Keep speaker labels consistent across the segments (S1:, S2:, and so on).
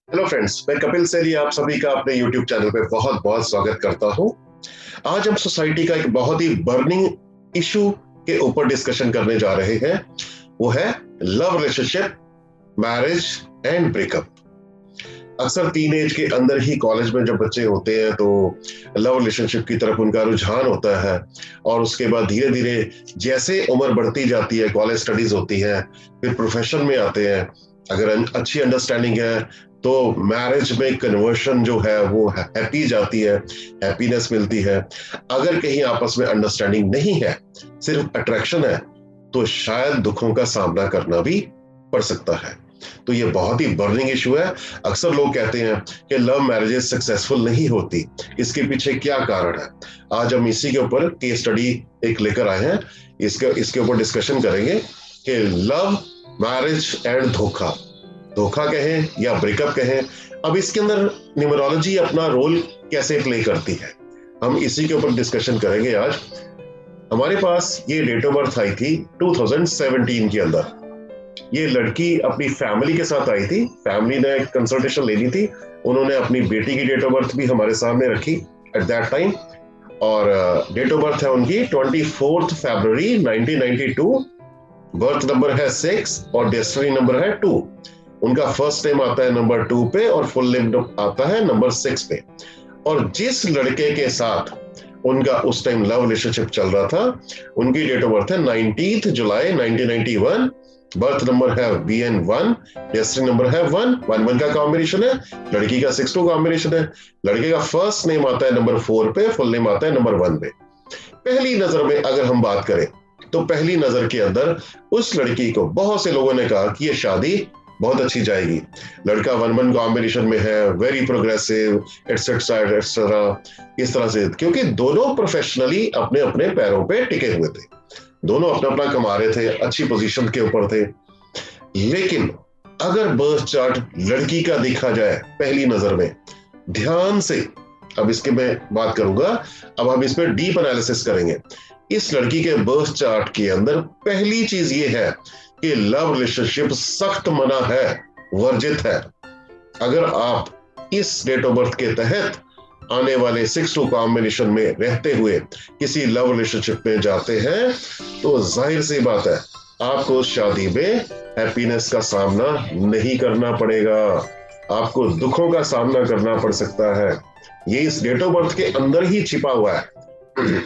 S1: Hello friends, मैं कपिल सेली आप सभी का अपने YouTube चैनल पे बहुत बहुत स्वागत करता हूं। आज हम सोसाइटी का एक बहुत ही बर्निंग इशू के ऊपर डिस्कशन करने जा रहे हैं। वो है love relationship, marriage and breakup. अक्सर टीन एज के अंदर ही कॉलेज में जब बच्चे होते हैं तो लव रिलेशनशिप की तरफ उनका रुझान होता है और उसके बाद धीरे धीरे जैसे उम्र बढ़ती जाती है, कॉलेज स्टडीज होती है, फिर प्रोफेशन में आते हैं। अगर अच्छी अंडरस्टैंडिंग है तो मैरिज में कन्वर्शन जो है वो हैप्पी जाती है, हैप्पीनेस मिलती है। अगर कहीं आपस में अंडरस्टैंडिंग नहीं है, सिर्फ अट्रैक्शन है, तो शायद दुखों का सामना करना भी पड़ सकता है। तो ये बहुत ही बर्निंग इशू है। अक्सर लोग कहते हैं कि लव मैरिजेस सक्सेसफुल नहीं होती, इसके पीछे क्या कारण है। आज हम इसी के ऊपर केस स्टडी एक लेकर आए हैं। इसके ऊपर डिस्कशन करेंगे कि लव मैरिज एंड धोखा, धोखा कहें या ब्रेकअप कहें, अब इसके अंदर न्यूमरोलॉजी अपना रोल कैसे प्ले करती है, हम इसी के ऊपर डिस्कशन करेंगे आज। हमारे पास ये डेट ऑफ बर्थ आई थी 2017 के अंदर। ये लड़की अपनी फैमिली के साथ आई थी, फैमिली ने कंसल्टेशन लेनी थी, उन्होंने अपनी बेटी की डेट ऑफ बर्थ भी हमारे सामने रखी एट दैट टाइम। और डेट ऑफ बर्थ है उनकी 24 फरवरी 1992, बर्थ नंबर है 6 और डेस्टिनी नंबर है 2। उनका फर्स्ट नेम आता है नंबर 2 पे और फुल नेम आता है नंबर 6 पे। और जिस लड़के के साथ उनका उस टाइम लव रिलेशनशिप चल रहा था, उनकी डेट ऑफ बर्थ है 19 जुलाई 1991, बर्थ नंबर है BN1, डेस्टिनी नंबर है 111 का कॉम्बिनेशन है, लड़की का 62 कॉम्बिनेशन है। लड़के का फर्स्ट नेम आता है नंबर 4 पे, फुल नेम आता है नंबर 1 पे। पहली नजर में अगर हम बात करें तो पहली नजर के अंदर उस लड़की को बहुत से लोगों ने कहा कि ये शादी बहुत अच्छी जाएगी। लड़का 1-1 कॉम्बिनेशन में है, वेरी प्रोग्रेसिव, एटसेट्रा एटसेट्रा, इस तरह से, क्योंकि दोनों प्रोफेशनली अपने अपने पैरों पे टिके हुए थे, दोनों अपना अपना कमा रहे थे, अच्छी पोजीशन के ऊपर थे। लेकिन अगर बर्थ चार्ट लड़की का देखा जाए पहली नजर में ध्यान से, अब इसके मैं बात करूंगा, अब हम इसमें डीप एनालिसिस करेंगे। इस लड़की के बर्थ चार्ट के अंदर पहली चीज ये है कि लव रिलेशनशिप सख्त मना है, वर्जित है। अगर आप इस डेट ऑफ बर्थ के तहत आने वाले 6-2 कॉम्बिनेशन में रहते हुए किसी लव रिलेशनशिप में जाते हैं तो जाहिर सी बात है आपको शादी में हैप्पीनेस का सामना नहीं करना पड़ेगा, आपको दुखों का सामना करना पड़ सकता है। ये इस डेट ऑफ बर्थ के अंदर ही छिपा हुआ है।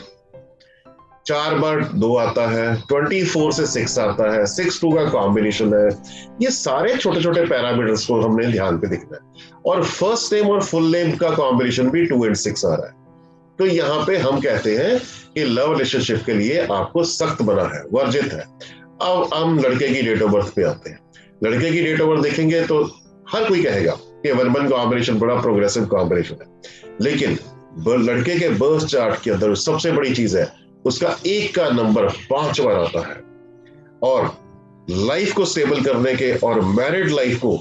S1: 4 बार 2 आता है, 24 से 6 आता है, 6-2 का कॉम्बिनेशन है। ये सारे छोटे छोटे पैरामीटर्स को हमने ध्यान पे देखना है। और फर्स्ट नेम और फुल नेम का कॉम्बिनेशन भी 2 और 6 आ रहा है। तो यहाँ पे हम कहते हैं कि लव रिलेशनशिप के लिए आपको सख्त बना है, वर्जित है। अब हम लड़के की डेट ऑफ बर्थ पे आते हैं। लड़के की डेट ऑफ बर्थ देखेंगे तो हर कोई कहेगा कि 1-1 कॉम्बिनेशन बड़ा प्रोग्रेसिव कॉम्बिनेशन है, लेकिन लड़के के बर्थ चार्ट के अंदर सबसे बड़ी चीज है उसका 1 का नंबर 5 बार आता है। और लाइफ को स्टेबल करने के और मैरिड लाइफ को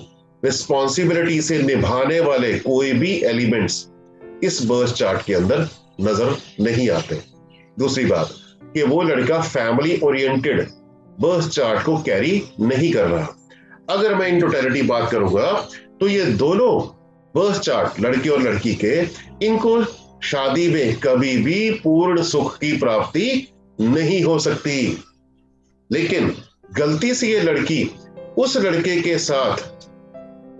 S1: रिस्पॉन्सिबिलिटी से निभाने वाले कोई भी एलिमेंट्स इस बर्थ चार्ट के अंदर नजर नहीं आते। दूसरी बात कि वो लड़का फैमिली ओरिएंटेड बर्थ चार्ट को कैरी नहीं कर रहा। अगर मैं इन टोटलिटी बात करूंगा तो ये दोनों बर्थ चार्ट, लड़के और लड़की के, इनको शादी में कभी भी पूर्ण सुख की प्राप्ति नहीं हो सकती। लेकिन गलती से ये लड़की उस लड़के के साथ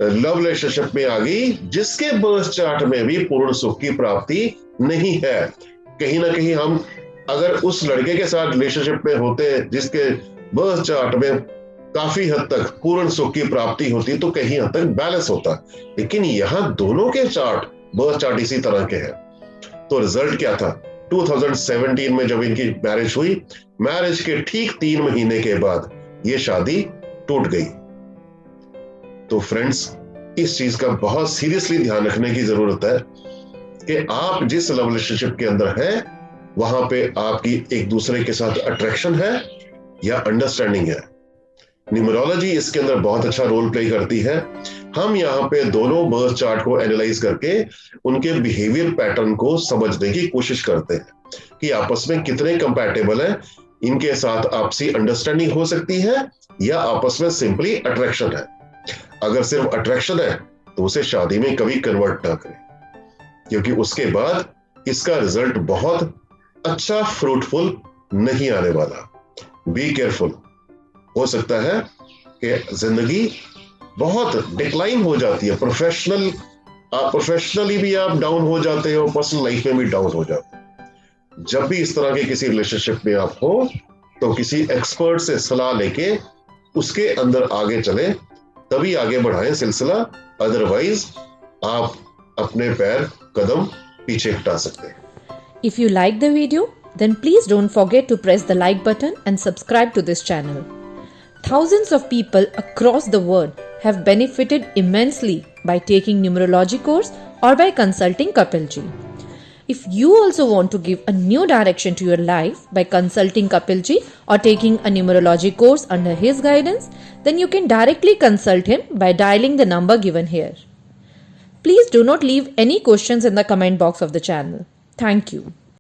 S1: लव रिलेशनशिप में आ गई जिसके बर्थ चार्ट में भी पूर्ण सुख की प्राप्ति नहीं है। कहीं ना कहीं हम अगर उस लड़के के साथ रिलेशनशिप में होते जिसके बर्थ चार्ट में काफी हद तक पूर्ण सुख की प्राप्ति होती तो कहीं हद तक बैलेंस होता, लेकिन यहां दोनों के चार्ट, बर्थ चार्ट इसी तरह के हैं। तो रिजल्ट क्या था? 2017 में जब इनकी मैरिज हुई, मैरिज के ठीक 3 महीने के बाद ये शादी टूट गई। तो फ्रेंड्स, इस चीज का बहुत सीरियसली ध्यान रखने की जरूरत है कि आप जिस लव रिलेशनशिप के अंदर हैं वहां पे आपकी एक दूसरे के साथ अट्रैक्शन है या अंडरस्टैंडिंग है। न्यूमरोलॉजी इसके अंदर बहुत अच्छा रोल प्ले करती है। हम यहाँ पे दोनों बर्थ चार्ट को एनालाइज करके उनके बिहेवियर पैटर्न को समझने की कोशिश करते हैं कि आपस में कितने कंपैटिबल हैं, इनके साथ आपसी अंडरस्टैंडिंग हो सकती है या आपस में सिंपली अट्रैक्शन है। अगर सिर्फ अट्रैक्शन है तो उसे शादी में कभी कन्वर्ट ना करें, क्योंकि उसके बाद इसका रिजल्ट बहुत अच्छा फ्रूटफुल नहीं आने वाला। बी केयरफुल, हो सकता है कि जिंदगी बहुत डिक्लाइन हो जाती है, प्रोफेशनली भी आप डाउन हो जाते हो, पर्सनल लाइफ में भी डाउन हो जाते हो। जब भी इस तरह के किसी रिलेशनशिप में आप हो तो किसी एक्सपर्ट से सलाह लेके उसके अंदर आगे चले, तभी आगे बढ़ाएं सिलसिला, अदरवाइज आप अपने कदम पीछे हटा सकते हैं।
S2: If you like the video, then please don't forget to press the like button and subscribe to this channel. Thousands of people across the world have benefited immensely by taking numerology course or by consulting Kapilji. If you also want to give a new direction to your life by consulting Kapilji or taking a numerology course under his guidance, then you can directly consult him by dialing the number given here. Please do not leave any questions in the comment box of the channel. Thank you.